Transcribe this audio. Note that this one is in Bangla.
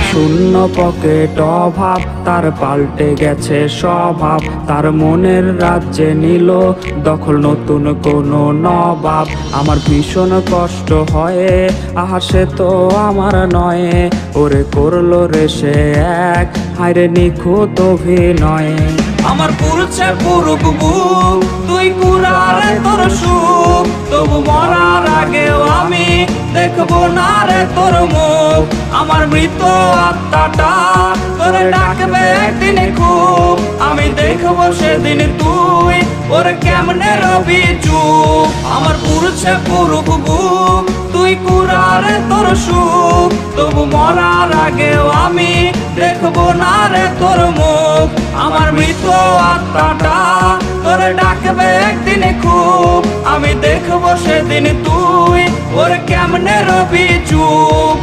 শূন্য পকেট অভাব, তার পাল্টে গেছে স্বভাব। তার মনের রাজ্যে নিল দখল নতুন কোনো নবাব। আমার ভীষণ কষ্ট হয়, আহা সে তো আমার নয়। ওরে করলো রে সে এক, হায়রে নিখুঁত অভিনয়। আমার পুরুষে পুরুক বুক, তুই কুড়ালে তোর সুখ। তবু মরার আগেও আমি দেখবো না রে তোর মুখ। আমার মৃত আত্মাটা তোরে ডাকবে একদিন খুব। আমি দেখবো সেদিন তুই ওরে কেমনে রবি চুপ। আমার পুরুষে পুরুক বুক, তুই কুড়ালে তোর সুখ। তবু মরার আগেও আমি দেখবো না রে তোর মুখ। আমার মৃত আত্মাটা তোরে ডাকবে একদিন খুব। আমি দেখবো সেদিন তুই ওরে কেমনে রবি চুপ।